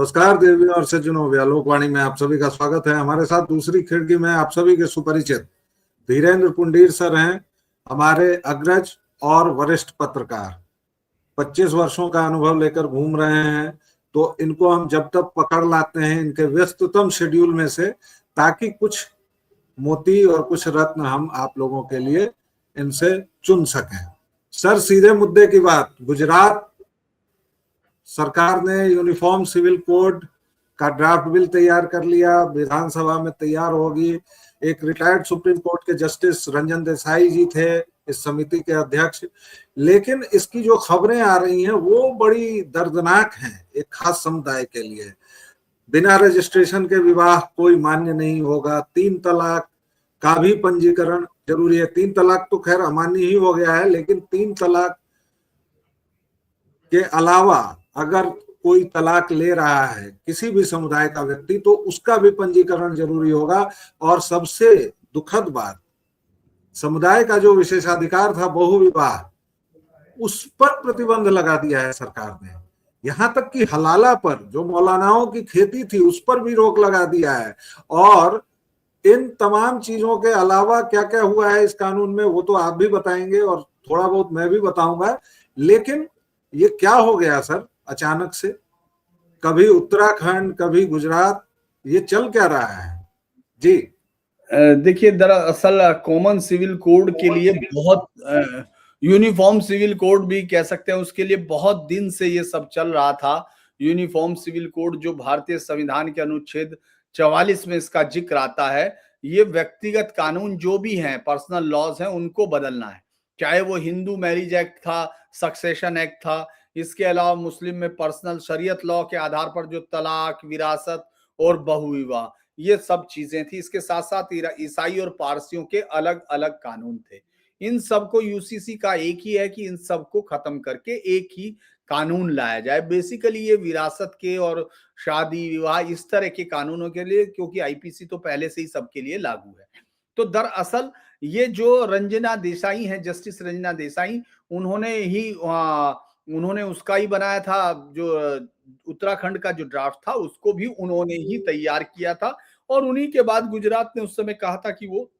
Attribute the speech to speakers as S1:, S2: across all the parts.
S1: नमस्कार देवी और सज्जनों, व्यालोकवाणी में आप सभी का स्वागत है। हमारे साथ दूसरी खिड़की में आप सभी के सुपरिचित धीरेन्द्र पुंडीर सर हैं, हमारे अग्रज और वरिष्ठ पत्रकार। 25 वर्षों का अनुभव लेकर घूम रहे हैं, तो इनको हम जब तक पकड़ लाते हैं इनके व्यस्ततम शेड्यूल में से, ताकि कुछ मोती और कुछ रत्न हम आप लोगों के लिए इनसे चुन सकें। सर, सीधे मुद्दे की बात। गुजरात सरकार ने यूनिफॉर्म सिविल कोड का ड्राफ्ट बिल तैयार कर लिया, विधानसभा में तैयार होगी। एक रिटायर्ड सुप्रीम कोर्ट के जस्टिस रंजन देसाई जी थे इस समिति के अध्यक्ष, लेकिन इसकी जो खबरें आ रही हैं वो बड़ी दर्दनाक हैं एक खास समुदाय के लिए। बिना रजिस्ट्रेशन के विवाह कोई मान्य नहीं होगा। 3 तलाक का भी पंजीकरण जरूरी है। 3 तलाक तो खैर अमान्य ही हो गया है, लेकिन 3 तलाक के अलावा अगर कोई तलाक ले रहा है किसी भी समुदाय का व्यक्ति, तो उसका भी पंजीकरण जरूरी होगा। और सबसे दुखद बात, समुदाय का जो विशेषाधिकार था बहु विवाह, उस पर प्रतिबंध लगा दिया है सरकार ने। यहां तक कि हलाला पर, जो मौलानाओं की खेती थी, उस पर भी रोक लगा दिया है। और इन तमाम चीजों के अलावा क्या क्या हुआ है इस कानून में, वो तो आप भी बताएंगे और थोड़ा बहुत मैं भी बताऊंगा। लेकिन ये क्या हो गया सर अचानक से? कभी उत्तराखंड, कभी गुजरात, ये चल क्या रहा है जी?
S2: देखिए, दरअसल कॉमन सिविल कोड के लिए बहुत, यूनिफॉर्म सिविल कोड भी कह सकते हैं, उसके लिए बहुत दिन से ये सब चल रहा था। यूनिफॉर्म सिविल कोड जो भारतीय संविधान के अनुच्छेद 44 में इसका जिक्र आता है, ये व्यक्तिगत कानून जो भी हैं, पर्सनल लॉज हैं, उनको बदलना है। चाहे वो हिंदू मैरिज एक्ट था, सक्सेशन एक्ट था, इसके अलावा मुस्लिम में पर्सनल शरीयत लॉ के आधार पर जो तलाक, विरासत और बहुविवाह, ये सब चीजें थी। इसके साथ साथ ईसाई और पारसियों के अलग अलग कानून थे। इन सबको यूसीसी का एक ही है कि इन सबको खत्म करके एक ही कानून लाया जाए। बेसिकली ये विरासत के और शादी विवाह इस तरह के कानूनों के लिए, क्योंकि आईपीसी तो पहले से ही सबके लिए लागू है। तो दरअसल ये जो रंजना देसाई है, जस्टिस रंजना देसाई, उन्होंने उसका ही बनाया था। जो उत्तराखंड का जो ड्राफ्ट था उसको भी उन्होंने ही तैयार किया था, और उन्हीं के बाद गुजरात ने उस समय कहा था कि वो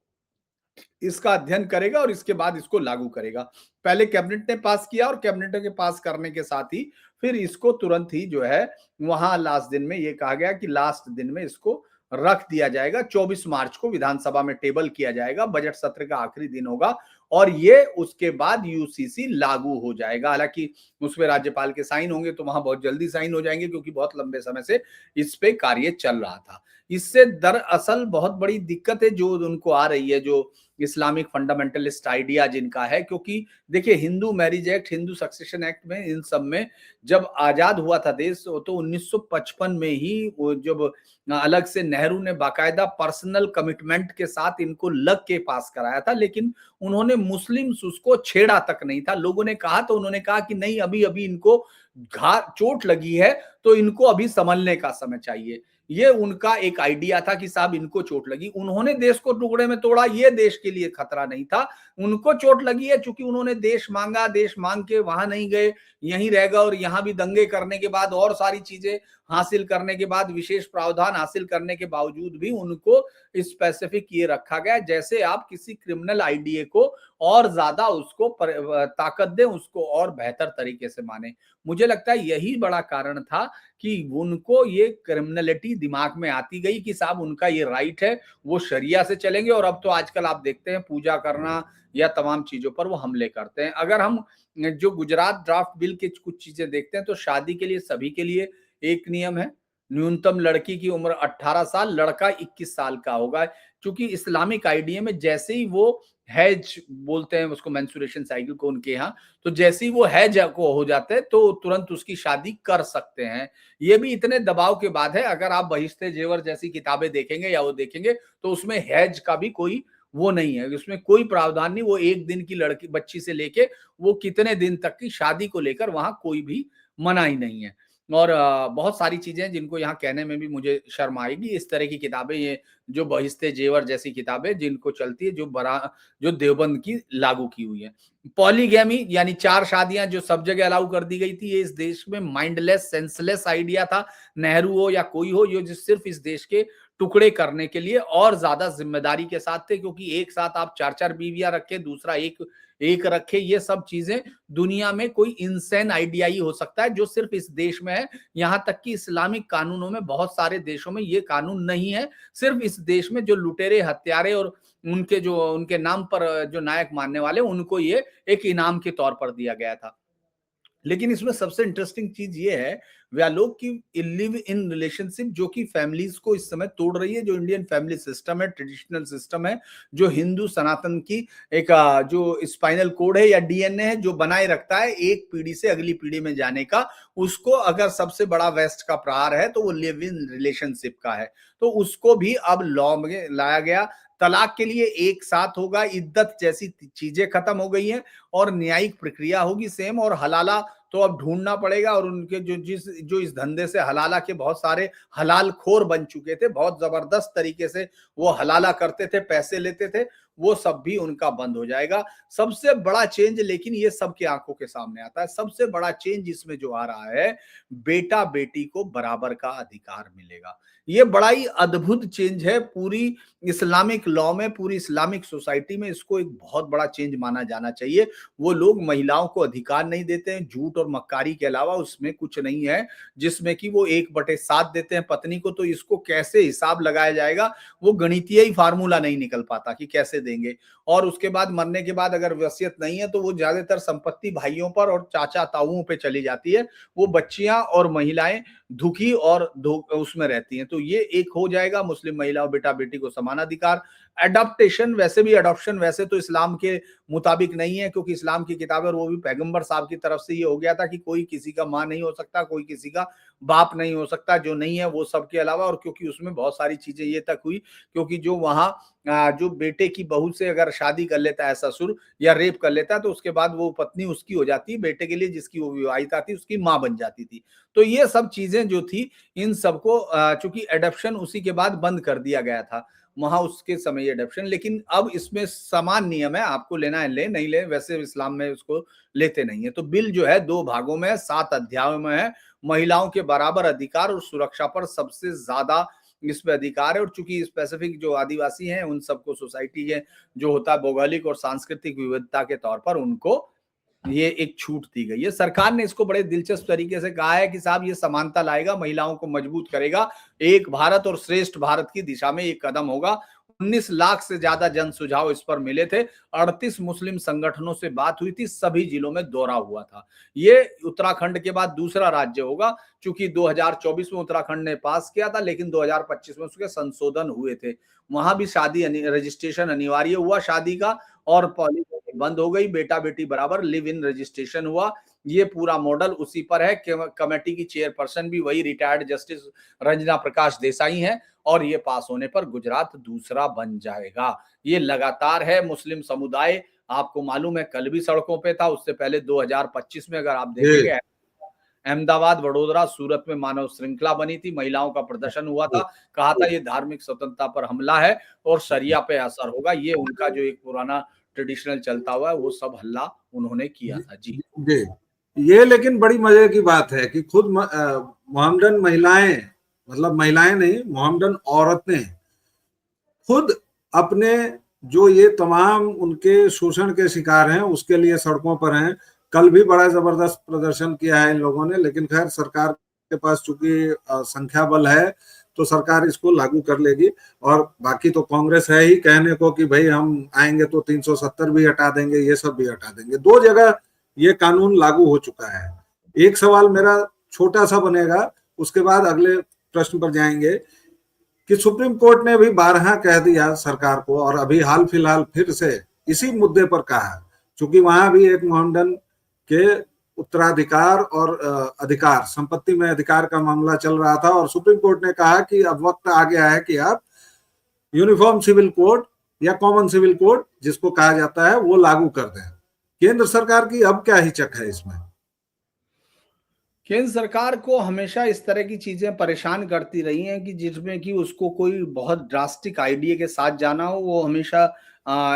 S2: इसका अध्ययन करेगा और इसके बाद इसको लागू करेगा। पहले कैबिनेट ने पास किया, और कैबिनेट के पास करने के साथ ही फिर इसको तुरंत ही जो है वहां लास्ट दिन में ये कहा गया कि लास्ट दिन में इसको रख दिया जाएगा। 24 मार्च को विधानसभा में टेबल किया जाएगा, बजट सत्र का आखिरी दिन होगा, और ये उसके बाद यूसीसी लागू हो जाएगा। हालांकि उसमें राज्यपाल के साइन होंगे, तो वहां बहुत जल्दी साइन हो जाएंगे, क्योंकि बहुत लंबे समय से इस पे कार्य चल रहा था। इससे दरअसल बहुत बड़ी दिक्कत है जो उनको आ रही है, जो इस्लामिक फंडामेंटलिस्ट आइडिया जिनका है। क्योंकि देखिए, Hindu marriage act, Hindu succession act में, इन सब में जब आजाद हुआ था देश, तो 1955 में ही वो जब अलग से नेहरू ने बाकायदा पर्सनल कमिटमेंट के साथ इनको लग के पास कराया था, लेकिन उन्होंने मुस्लिम्स उसको छेड़ा तक नहीं था। लोगों ने कहा तो उन्होंने कहा कि नहीं, अभी अभी इनको चोट लगी है, तो इनको अभी संभलने का समय चाहिए। ये उनका एक आइडिया था कि साहब इनको चोट लगी, उन्होंने देश को टुकड़े में तोड़ा, ये देश के लिए खतरा नहीं था। उनको चोट लगी है चूंकि उन्होंने देश मांगा, देश मांग के वहां नहीं गए, यहीं रह गए, और यहां भी दंगे करने के बाद और सारी चीजें हासिल करने के बाद, विशेष प्रावधान हासिल करने के बावजूद भी उनको स्पेसिफिक ये रखा गया जैसे आप किसी क्रिमिनल आइडिया को और ज्यादा उसको ताकत दें, उसको और बेहतर तरीके से माने। मुझे लगता है यही बड़ा कारण था कि उनको ये क्रिमिनलिटी दिमाग में आती गई कि साहब उनका ये राइट है, वो शरिया से चलेंगे। और अब तो आजकल आप देखते हैं पूजा करना या तमाम चीजों पर वो हमले करते हैं। अगर हम जो गुजरात ड्राफ्ट बिल के कुछ चीजें देखते हैं, तो शादी के लिए सभी के लिए एक नियम है, न्यूनतम लड़की की उम्र 18 साल, लड़का 21 साल का होगा। क्योंकि इस्लामिक आइडिया में जैसे ही वो हैज बोलते हैं उसको, मेंस्ट्रुएशन साइकिल को उनके यहाँ, तो जैसे ही वो हैज को हो जाते हैं तो तुरंत उसकी शादी कर सकते हैं। ये भी इतने दबाव के बाद है। अगर आप बहिश्ते जेवर जैसी किताबें देखेंगे या वो देखेंगे, तो उसमें हैज का भी कोई वो नहीं है, उसमें कोई प्रावधान नहीं। वो एक दिन की लड़की बच्ची से लेके वो कितने दिन तक की शादी को लेकर वहां कोई भी मना ही नहीं है। और बहुत सारी चीजें जिनको यहाँ कहने में भी मुझे शर्म आएगी। इस तरह की किताबें, ये जो बहिश्ते जेवर जैसी किताबें जिनको चलती है, जो देवबंद की लागू की हुई है। पॉलीगैमी यानी 4 शादियां जो सब जगह अलाउ कर दी गई थी, ये इस देश में माइंडलेस, सेंसलेस आइडिया था। नेहरू हो या कोई हो, ये जो सिर्फ इस देश के टुकड़े करने के लिए और ज्यादा जिम्मेदारी के साथ थे, क्योंकि एक साथ आप 4-4 बीवियां रखे, दूसरा एक एक रखे, ये सब चीजें दुनिया में कोई इंसेन आइडिया ही हो सकता है जो सिर्फ इस देश में है। यहां तक कि इस्लामिक कानूनों में, बहुत सारे देशों में ये कानून नहीं है। सिर्फ इस देश में जो लुटेरे, हत्यारे और उनके नाम पर जो नायक मानने वाले, उनको ये एक इनाम के तौर पर दिया गया था। लेकिन इसमें सबसे इंटरेस्टिंग चीज ये है, वे लोग की लिव इन रिलेशनशिप जो कि फैमिलीज को इस समय तोड़ रही है। जो इंडियन फैमिली सिस्टम है, ट्रेडिशनल सिस्टम है, जो हिंदू सनातन की एक जो स्पाइनल कोड है या डीएनए है, जो बनाए रखता है एक पीढ़ी से अगली पीढ़ी में जाने का, उसको अगर सबसे बड़ा वेस्ट का प्रहार है तो वो लिव इन रिलेशनशिप का है। तो उसको भी अब लॉ में लाया गया। तलाक के लिए एक साथ होगा, इद्दत जैसी चीजें खत्म हो गई हैं और न्यायिक प्रक्रिया होगी सेम। और हलाला तो अब ढूंढना पड़ेगा, और उनके जो इस धंधे से, हलाला के बहुत सारे हलाल खोर बन चुके थे, बहुत जबरदस्त तरीके से वो हलाला करते थे, पैसे लेते थे, वो सब भी उनका बंद हो जाएगा। सबसे बड़ा चेंज, लेकिन ये सबके आंखों के सामने आता है, सबसे बड़ा चेंज इसमें जो आ रहा है, बेटा बेटी को बराबर का अधिकार मिलेगा। ये बड़ा ही अद्भुत चेंज है पूरी इस्लामिक लॉ में, पूरी इस्लामिक सोसाइटी में। इसको एक बहुत बड़ा चेंज माना जाना चाहिए। वो लोग महिलाओं को अधिकार नहीं देते हैं, झूठ और मक्कारी के अलावा उसमें कुछ नहीं है जिसमें कि वो 1/7 देते हैं पत्नी को। तो इसको कैसे हिसाब लगाया जाएगा, वो गणितीय ही फार्मूला नहीं निकल पाता कि कैसे देंगे। और उसके बाद मरने के बाद अगर वसीयत नहीं है तो वो ज्यादातर संपत्ति भाइयों पर और चाचा ताऊओं पे चली जाती है। वो बच्चियां और महिलाएं दुखी और उसमें रहती हैं। तो ये एक हो जाएगा, मुस्लिम महिलाओं बेटा बेटी को समान अधिकार। अडॉप्टेशन, वैसे भी अडॉप्शन वैसे तो इस्लाम के मुताबिक नहीं है, क्योंकि इस्लाम की किताबें और वो भी पैगंबर साहब की तरफ से ये हो गया था कि कोई किसी का माँ नहीं हो सकता, कोई किसी का बाप नहीं हो सकता, जो नहीं है वो सबके अलावा। और क्योंकि उसमें बहुत सारी चीजें ये तक हुई, क्योंकि जो वहां जो बेटे की बहू से अगर शादी कर लेता है ससुर या रेप कर लेता है, तो उसके बाद वो पत्नी उसकी हो जाती है, बेटे के लिए जिसकी वो विवाहिता थी उसकी माँ बन जाती थी। तो ये सब चीजें जो थी, इन सबको चूंकि एडॉप्शन उसी के बाद बंद कर दिया गया था वहां उसके समय एडॉप्शन। लेकिन अब इसमें समान नियम है, आपको लेना है ले, नहीं ले, वैसे इस्लाम में उसको लेते नहीं है। तो बिल जो है 2 भागों में है, 7 अध्यायों में है। महिलाओं के बराबर अधिकार और सुरक्षा पर सबसे ज्यादा इसमें अधिकार है। और चूंकि स्पेसिफिक जो आदिवासी हैं, उन सबको सोसाइटी के जो होता है भौगोलिक और सांस्कृतिक विविधता के तौर पर उनको ये एक छूट दी गई है। सरकार ने इसको बड़े दिलचस्प तरीके से कहा है कि साहब ये समानता लाएगा, महिलाओं को मजबूत करेगा, एक भारत और श्रेष्ठ भारत की दिशा में एक कदम होगा। 19 लाख से ज्यादा जन सुझाव इस पर मिले थे। 38 मुस्लिम संगठनों से बात हुई थी, सभी जिलों में दौरा हुआ था। ये उत्तराखंड के बाद दूसरा राज्य होगा, चूंकि 2024 में उत्तराखंड ने पास किया था, लेकिन 2025 में उसके संशोधन हुए थे। वहां भी शादी रजिस्ट्रेशन अनिवार्य हुआ शादी का, और पॉलीगैमी बंद हो गई, बेटा बेटी बराबर लिव इन रजिस्ट्रेशन हुआ। ये पूरा मॉडल उसी पर है। कमेटी की चेयरपर्सन भी वही रिटायर्ड जस्टिस रंजना प्रकाश देसाई हैं, और ये पास होने पर गुजरात दूसरा बन जाएगा। ये लगातार है। मुस्लिम समुदाय, आपको मालूम है, कल भी सड़कों पे था। उससे पहले 2025 में अगर आप देखेंगे, अहमदाबाद, वडोदरा, सूरत में मानव श्रृंखला बनी थी, महिलाओं का प्रदर्शन हुआ था, कहा था ये धार्मिक स्वतंत्रता पर हमला है और शरिया पे असर होगा। ये उनका जो एक पुराना ट्रेडिशनल चलता हुआ है, वो सब हल्ला उन्होंने किया था। जी
S1: जी, ये लेकिन बड़ी मजे की बात है कि खुद मोहम्मदन महिलाएं, मतलब महिलाएं नहीं, मोहम्मदन औरतें खुद अपने जो ये तमाम उनके शोषण के शिकार हैं उसके लिए सड़कों पर हैं। कल भी बड़ा जबरदस्त प्रदर्शन किया है इन लोगों ने, लेकिन खैर सरकार के पास चूंकि संख्या बल है तो सरकार इसको लागू कर लेगी। और बाकी तो कांग्रेस है ही कहने को कि भाई हम आएंगे तो 370 भी हटा देंगे, ये सब भी हटा देंगे। 2 जगह ये कानून लागू हो चुका है। एक सवाल मेरा छोटा सा बनेगा, उसके बाद अगले प्रश्न पर जाएंगे, कि सुप्रीम कोर्ट ने भी 12 कह दिया सरकार को, और अभी हाल फिलहाल फिर से इसी मुद्दे पर कहा, क्योंकि वहां भी एक मोहम्मदन के उत्तराधिकार और अधिकार, संपत्ति में अधिकार का मामला चल रहा था, और सुप्रीम कोर्ट ने कहा कि अब वक्त आ गया है कि आप यूनिफॉर्म सिविल कोड या कॉमन सिविल कोड जिसको कहा जाता है वो लागू कर दें। केंद्र सरकार की अब क्या हिचक है इसमें?
S2: केंद्र सरकार को हमेशा इस तरह की चीजें परेशान करती रही हैं कि जिसमें कि उसको कोई बहुत ड्रास्टिक आइडिया के साथ जाना हो, वो हमेशा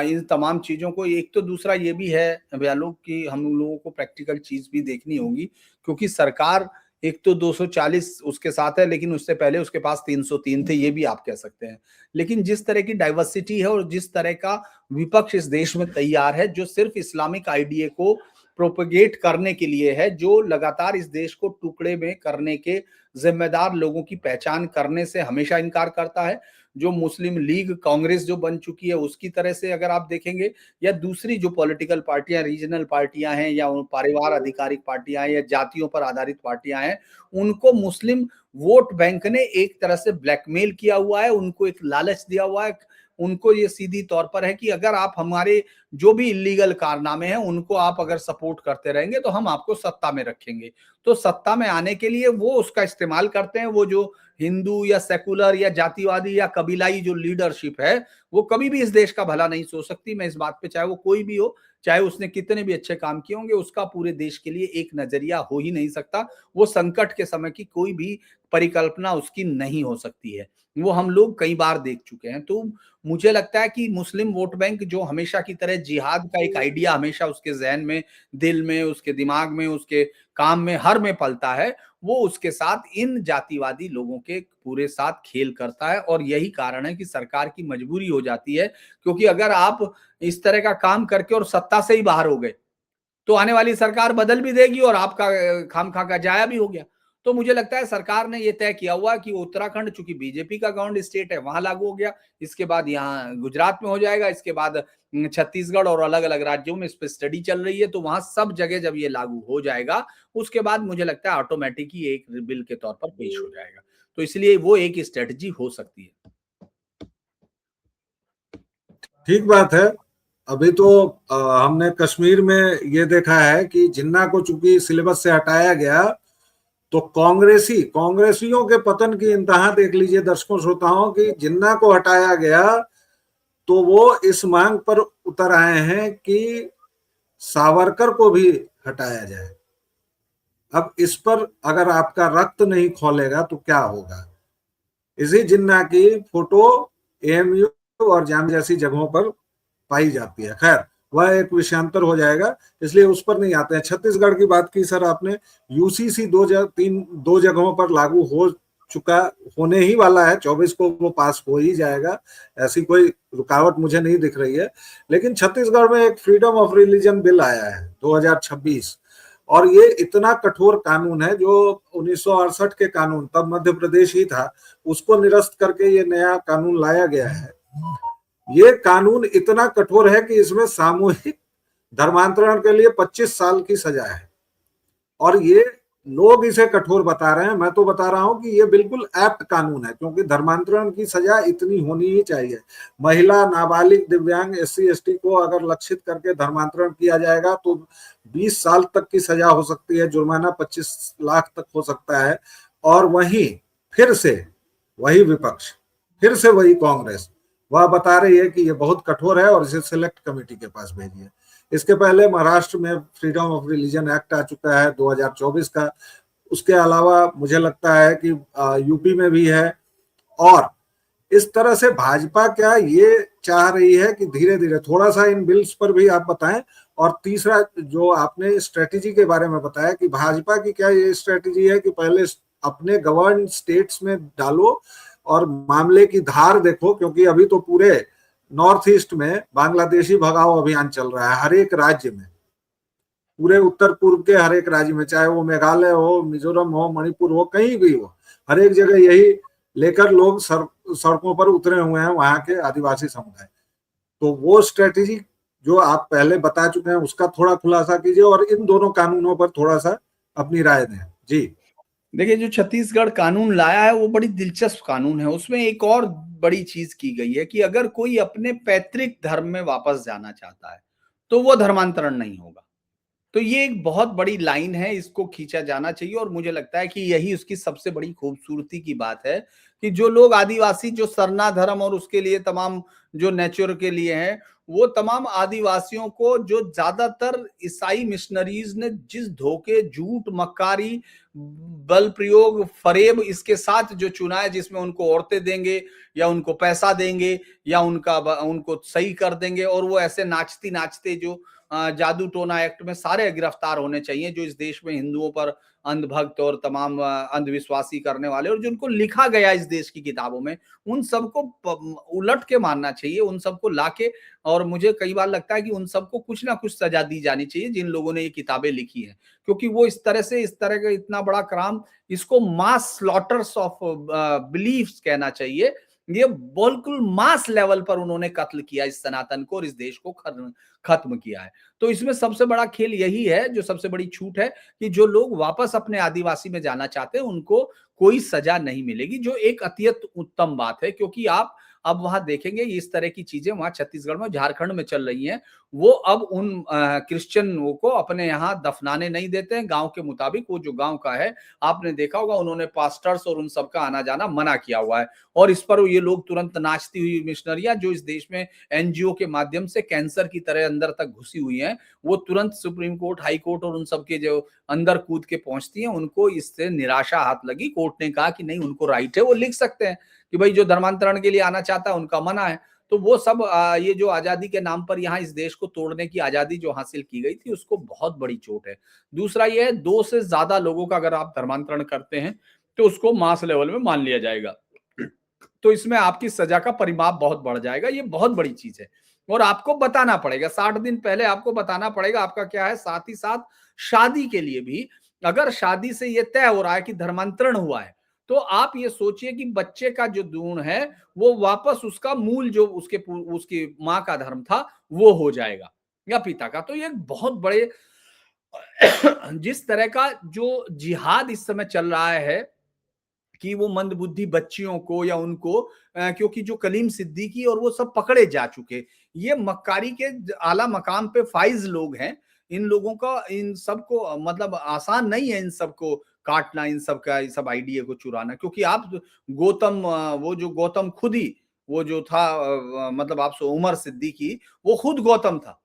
S2: इन तमाम चीजों को, एक तो दूसरा ये भी है व्यालोक कि हम लोगों को प्रैक्टिकल चीज भी देखनी होगी, क्योंकि सरकार एक तो 240 उसके साथ है, लेकिन उससे पहले उसके पास 303 थे, ये भी आप कह सकते हैं। लेकिन जिस तरह की डाइवर्सिटी है और जिस तरह का विपक्ष इस देश में तैयार है, जो सिर्फ इस्लामिक आइडिया को प्रोपेगेट करने के लिए है, जो लगातार इस देश को टुकड़े में करने के जिम्मेदार लोगों की पहचान करने से हमेशा इनकार करता है, जो मुस्लिम लीग कांग्रेस जो बन चुकी है उसकी तरह से अगर आप देखेंगे, या दूसरी जो पॉलिटिकल पार्टियां, रीजनल पार्टियां हैं, या परिवार आधिकारिक पार्टियां हैं, या जातियों पर आधारित पार्टियां हैं, उनको मुस्लिम वोट बैंक ने एक तरह से ब्लैकमेल किया हुआ है, उनको एक लालच दिया हुआ है। उनको ये सीधी तौर पर है कि अगर आप हमारे जो भी इलीगल कारनामे हैं उनको आप अगर सपोर्ट करते रहेंगे तो हम आपको सत्ता में रखेंगे। तो सत्ता में आने के लिए वो उसका इस्तेमाल करते हैं। वो जो हिंदू या सेकुलर या जातिवादी या कबीलाई जो लीडरशिप है, वो कभी भी इस देश का भला नहीं सोच सकती। मैं इस बात पे, चाहे वो कोई भी हो, चाहे उसने कितने भी अच्छे काम किए होंगे, उसका पूरे देश के लिए एक नजरिया हो ही नहीं सकता। वो संकट के समय की कोई भी परिकल्पना उसकी नहीं हो सकती है। वो हम लोग कई बार देख चुके हैं। तो मुझे लगता है कि मुस्लिम वोट बैंक जो हमेशा की तरह जिहाद का एक आइडिया हमेशा उसके ज़हन में, दिल में, उसके दिमाग में, उसके काम में, हर में पलता है, वो उसके साथ इन जातिवादी लोगों के पूरे साथ खेल करता है। और यही कारण है कि सरकार की मजबूरी हो जाती है, क्योंकि अगर आप इस तरह का काम करके और सत्ता से ही बाहर हो गए, तो आने वाली सरकार बदल भी देगी और आपका खामखा का जाया भी हो गया। तो मुझे लगता है सरकार ने ये तय किया हुआ कि उत्तराखंड चूंकि बीजेपी का गवर्नड स्टेट है, वहां लागू हो गया, इसके बाद यहाँ गुजरात में हो जाएगा, इसके बाद छत्तीसगढ़ और अलग अलग राज्यों में इस पर स्टडी चल रही है, तो वहां सब जगह जब ये लागू हो जाएगा, उसके बाद मुझे लगता है ऑटोमेटिक ही एक बिल के तौर पर पेश हो जाएगा। तो इसलिए वो एक स्ट्रेटजी हो सकती है।
S1: ठीक बात है। अभी तो हमने कश्मीर में ये देखा है कि जिन्ना को चूंकि सिलेबस से हटाया गया, तो कांग्रेसियों के पतन की इंतहा देख लीजिए दर्शकों श्रोताओं की। जिन्ना को हटाया गया तो वो इस मांग पर उतर आए हैं कि सावरकर को भी हटाया जाए। अब इस पर अगर आपका रक्त नहीं खौलेगा तो क्या होगा। इसी जिन्ना की फोटो एएमयू और जाम जैसी जगहों पर पाई जाती है। खैर, वह एक विषयांतर हो जाएगा, इसलिए उस पर नहीं आते हैं। छत्तीसगढ़ की बात की सर आपने, यूसीसी दो जगहों पर लागू हो चुका, होने ही वाला है। 24 को वो पास हो ही जाएगा, ऐसी कोई रुकावट मुझे नहीं दिख रही है। लेकिन छत्तीसगढ़ में एक फ्रीडम ऑफ रिलीजन बिल आया है 2026, और ये इतना कठोर कानून है, जो 1968 के कानून, तब मध्य प्रदेश ही था, उसको निरस्त करके ये नया कानून लाया गया है। ये कानून इतना कठोर है कि इसमें सामूहिक धर्मांतरण के लिए 25 साल की सजा है। और ये लोग इसे कठोर बता रहे हैं, मैं तो बता रहा हूं कि ये बिल्कुल एप्ट कानून है, क्योंकि धर्मांतरण की सजा इतनी होनी ही चाहिए। महिला, नाबालिग, दिव्यांग, SC ST को अगर लक्षित करके धर्मांतरण किया जाएगा तो 20 साल तक की सजा हो सकती है, जुर्माना 25 लाख तक हो सकता है। और वहीं फिर से वही विपक्ष, फिर से वही कांग्रेस, वह बता रही है कि ये बहुत कठोर है और इसे सिलेक्ट कमेटी के पास भेजिए। इसके पहले महाराष्ट्र में फ्रीडम ऑफ रिलीजन एक्ट आ चुका है 2024 का। उसके अलावा मुझे लगता है कि यूपी में भी है। और इस तरह से भाजपा क्या ये चाह रही है कि धीरे धीरे थोड़ा सा इन बिल्स पर भी आप बताएं। और तीसरा जो आपने स्ट्रेटेजी के बारे में बताया कि भाजपा की क्या ये स्ट्रेटेजी है कि पहले अपने गवर्न स्टेट्स में डालो और मामले की धार देखो, क्योंकि अभी तो पूरे नॉर्थ ईस्ट में बांग्लादेशी भगाओ अभियान चल रहा है, हर एक राज्य में, पूरे उत्तर पूर्व के हर एक राज्य में, चाहे वो मेघालय हो, मिजोरम हो, मणिपुर हो, कहीं भी हो, हर एक जगह यही लेकर लोग सड़कों पर उतरे हुए हैं वहां के आदिवासी समुदाय। तो वो स्ट्रेटेजी जो आप पहले बता चुके हैं उसका थोड़ा खुलासा कीजिए और इन दोनों कानूनों पर थोड़ा सा अपनी राय दें। जी
S2: देखिए, जो छत्तीसगढ़ कानून लाया है वो बड़ी दिलचस्प कानून है। उसमें एक और बड़ी चीज की गई है कि अगर कोई अपने पैतृक धर्म में वापस जाना चाहता है तो वो धर्मांतरण नहीं होगा। तो ये एक बहुत बड़ी लाइन है, इसको खींचा जाना चाहिए। और मुझे लगता है कि यही उसकी सबसे बड़ी खूबसूरती की बात है कि जो लोग आदिवासी, जो सरना धर्म और उसके लिए तमाम जो नेचर के लिए हैं, वो तमाम आदिवासियों को जो ज्यादातर ईसाई मिशनरीज ने जिस धोखे, झूठ, मक्कारी, बल प्रयोग फरेब इसके साथ जो चुना है, जिसमें उनको औरतें देंगे या उनको पैसा देंगे या उनको सही कर देंगे, और वो ऐसे नाचती नाचते जो जादू टोना एक्ट में सारे गिरफ्तार होने चाहिए, जो इस देश में हिंदुओं पर अंधभक्त और तमाम अंधविश्वासी करने वाले, और जिनको लिखा गया इस देश की किताबों में, उन सबको उलट के मारना चाहिए, उन सबको लाके। और मुझे कई बार लगता है कि उन सबको कुछ ना कुछ सजा दी जानी चाहिए जिन लोगों ने ये किताबें लिखी हैं, क्योंकि वो इस तरह का इतना बड़ा क्राइम, इसको मास स्लॉटर्स ऑफ बिलीफ्स कहना चाहिए। ये बिल्कुल मास लेवल पर उन्होंने कत्ल किया इस सनातन को और इस देश को खत्म किया है। तो इसमें सबसे बड़ा खेल यही है, जो सबसे बड़ी छूट है, कि जो लोग वापस अपने आदिवासी में जाना चाहते हैं उनको कोई सजा नहीं मिलेगी, जो एक अत्यंत उत्तम बात है, क्योंकि आप अब वहां देखेंगे इस तरह की चीजें वहां छत्तीसगढ़ में, झारखंड में चल रही हैं। वो अब उन क्रिश्चियनों को अपने यहाँ दफनाने नहीं देते हैं गांव के मुताबिक। वो जो गांव का है, आपने देखा होगा, उन्होंने पास्टर्स और उन सबका आना जाना मना किया हुआ है, और इस पर ये लोग तुरंत नाचती हुई मिशनरियां जो इस देश में एनजीओ के माध्यम से कैंसर की तरह अंदर तक घुसी हुई हैं, वो तुरंत सुप्रीम कोर्ट, हाई कोर्ट और उन सबके जो अंदर कूद के पहुंचती हैं। उनको इससे निराशा हाथ लगी। कोर्ट ने कहा कि नहीं, उनको राइट है, वो लिख सकते हैं कि भाई जो धर्मांतरण के लिए आना चाहता है उनका मना है। तो वो सब ये जो आजादी के नाम पर यहाँ इस देश को तोड़ने की आजादी जो हासिल की गई थी, उसको बहुत बड़ी चोट है। दूसरा ये है, 2 से ज्यादा लोगों का अगर आप धर्मांतरण करते हैं तो उसको मास लेवल में मान लिया जाएगा, तो इसमें आपकी सजा का परिमाप बहुत बढ़ जाएगा। ये बहुत बड़ी चीज है, और आपको बताना पड़ेगा 60 दिन पहले, आपको बताना पड़ेगा आपका क्या है। साथ ही साथ शादी के लिए भी, अगर शादी से ये तय हो रहा है कि धर्मांतरण हुआ है, तो आप ये सोचिए कि बच्चे का जो दून है वो वापस उसका मूल जो उसकी माँ का धर्म था वो हो जाएगा, या पिता का। तो ये बहुत बड़े जिस तरह का जो जिहाद इस समय चल रहा है कि वो मंदबुद्धि बच्चियों को या उनको क्योंकि जो कलीम सिद्दीकी और वो सब पकड़े जा चुके, ये मक्कारी के आला मकाम पे फाइज लोग हैं। इन लोगों का, इन सबको मतलब आसान नहीं है इन सबको काटना, इन सब का, इस सब आइडिया को चुराना, क्योंकि आप वो जो गौतम खुद ही, वो जो था मतलब आप उमर सिद्दीकी, वो खुद गौतम था।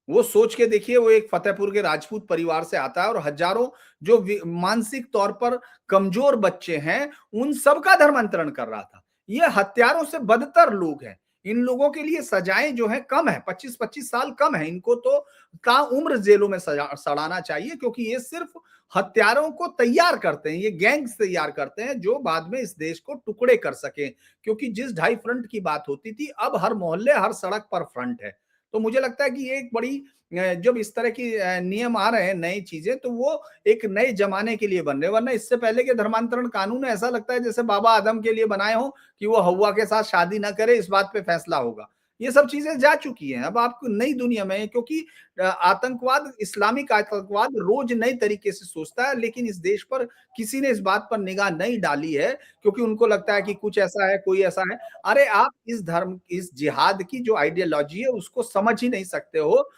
S2: वो सोच के देखिए, वो एक फतेहपुर के राजपूत परिवार से आता है, और हजारों जो मानसिक तौर पर कमजोर बच्चे हैं उन सब का धर्मांतरण कर रहा था। ये हत्यारों से बदतर लोग हैं। इन लोगों के लिए सजाएं जो है कम है, 25-25 साल कम है। इनको तो ताउम्र जेलों में सड़ाना चाहिए, क्योंकि ये सिर्फ हत्यारों को तैयार करते हैं, ये गैंग्स तैयार करते हैं जो बाद में इस देश को टुकड़े कर सके। क्योंकि जिस 2.5 फ्रंट की बात होती थी, अब हर मोहल्ले हर सड़क पर फ्रंट है। तो मुझे लगता है कि ये एक बड़ी, जब इस तरह की नियम आ रहे हैं, नई चीजें, तो वो एक नए जमाने के लिए बन रहे हैं। वरना इससे पहले के धर्मांतरण कानून ऐसा लगता है जैसे बाबा आदम के लिए बनाए हो कि वो हव्वा के साथ शादी ना करे, इस बात पे फैसला होगा। ये सब चीजें जा चुकी हैं। अब आपको नई दुनिया में, क्योंकि आतंकवाद, इस्लामिक आतंकवाद रोज नई तरीके से सोचता है, लेकिन इस देश पर किसी ने इस बात पर निगाह नहीं डाली है, क्योंकि उनको लगता है कि कुछ ऐसा है, कोई ऐसा है। अरे आप इस धर्म, इस जिहाद की जो आइडियोलॉजी है उसको समझ ही नहीं सकते हो।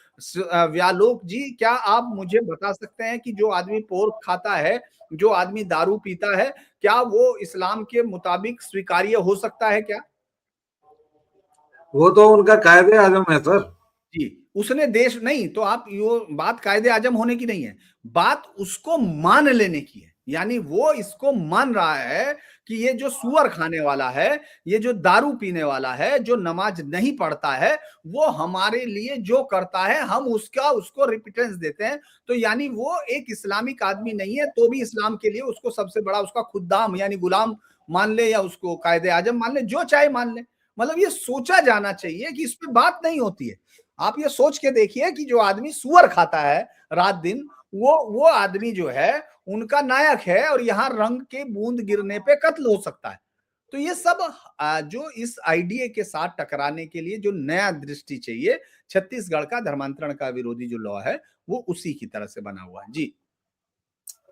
S2: व्यालोक जी, क्या आप मुझे बता सकते हैं कि जो आदमी पोर्क खाता है, जो आदमी दारू पीता है, क्या वो इस्लाम के मुताबिक स्वीकार्य हो सकता है क्या?
S1: वो तो उनका कायदे आजम है सर।
S2: जी, उसने देश नहीं, तो आप यो बात कायदे आजम होने की नहीं है, बात उसको मान लेने की है। यानी वो इसको मान रहा है कि ये जो सुअर खाने वाला है, ये जो दारू पीने वाला है, जो नमाज नहीं पढ़ता है, वो हमारे लिए जो करता है हम उसको रिपिटेंस देते हैं। तो यानी वो एक इस्लामिक आदमी नहीं है, तो भी इस्लाम के लिए उसको सबसे बड़ा उसका खुद्दाम यानी गुलाम मान ले, या उसको कायदे आजम मान ले, जो चाहे मान ले। मतलब ये सोचा जाना चाहिए कि इस पे बात नहीं होती है। आप ये सोच के देखिए कि जो आदमी सुअर खाता है रात दिन, वो आदमी जो है उनका नायक है, और यहाँ रंग के बूंद गिरने पे कत्ल हो सकता है। तो ये सब जो इस आइडिया के साथ टकराने के लिए जो नया दृष्टि चाहिए, छत्तीसगढ़ का धर्मांतरण का विरोधी जो लॉ है वो उसी की तरह से बना हुआ है। जी,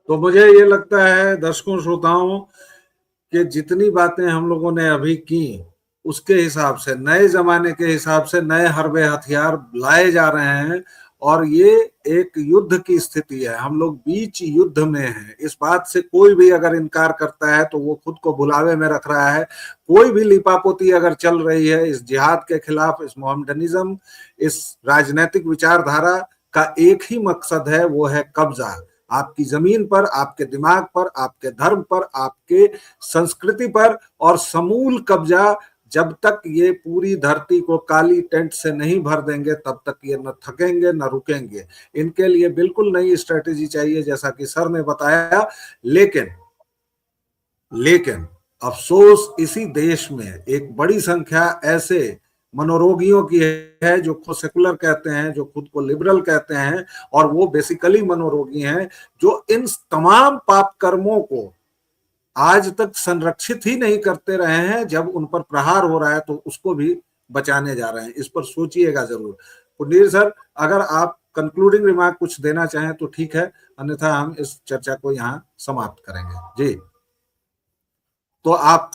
S1: तो मुझे ये लगता है दर्शकों श्रोताओं कि जितनी बातें हम लोगों ने अभी की, उसके हिसाब से, नए जमाने के हिसाब से नए हरबे हथियार लाए जा रहे हैं, और ये एक युद्ध की स्थिति है। हम लोग बीच युद्ध में हैं। इस बात से कोई भी अगर इनकार करता है तो वो खुद को भुलावे में रख रहा है। कोई भी लिपापोती अगर चल रही है इस जिहाद के खिलाफ, इस मोहम्मडनिज्म, इस राजनीतिक विचारधारा का एक ही मकसद है, वो है कब्जा। आपकी जमीन पर, आपके दिमाग पर, आपके धर्म पर, आपके संस्कृति पर, और समूल कब्जा जब तक ये पूरी धरती को काली टेंट से नहीं भर देंगे तब तक ये न थकेंगे न रुकेंगे। इनके लिए बिल्कुल नई स्ट्रेटेजी चाहिए, जैसा कि सर ने बताया। लेकिन अफसोस इसी देश में एक बड़ी संख्या ऐसे मनोरोगियों की है जो खुद सेकुलर कहते हैं, जो खुद को लिबरल कहते हैं, और वो बेसिकली मनोरोगी हैं, जो इन तमाम पाप कर्मों को आज तक संरक्षित ही नहीं करते रहे हैं। जब उन पर प्रहार हो रहा है तो उसको भी बचाने जा रहे हैं। इस पर सोचिएगा जरूर। पुंडीर सर, अगर आप कंक्लूडिंग रिमार्क कुछ देना चाहें तो ठीक है, अन्यथा हम इस चर्चा को यहाँ समाप्त करेंगे। जी, तो आप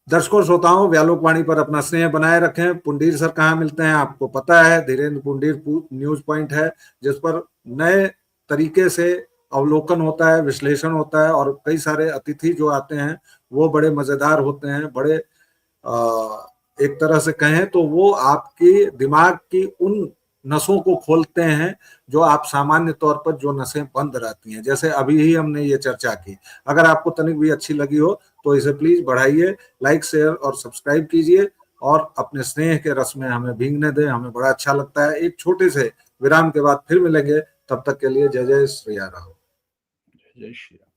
S1: दर्शकों श्रोताओं, व्यालोक वाणी पर अपना स्नेह बनाए रखें। पुंडीर सर कहाँ मिलते हैं आपको पता है, धीरेन्द्र पुंडीर न्यूज पॉइंट है, जिस पर नए तरीके से अवलोकन होता है, विश्लेषण होता है, और कई सारे अतिथि जो आते हैं वो बड़े मजेदार होते हैं, बड़े एक तरह से कहें तो वो आपकी दिमाग की उन नसों को खोलते हैं जो आप सामान्य तौर पर जो नसें बंद रहती हैं, जैसे अभी ही हमने ये चर्चा की। अगर आपको तनिक भी अच्छी लगी हो तो इसे प्लीज बढ़ाइए, लाइक शेयर और सब्सक्राइब कीजिए, और अपने स्नेह के रस में हमें भीगने दें, हमें बड़ा अच्छा लगता है। एक छोटे से विराम के बाद फिर मिलेंगे, तब तक के लिए जय जय श्री राम।
S2: जय श्री राम।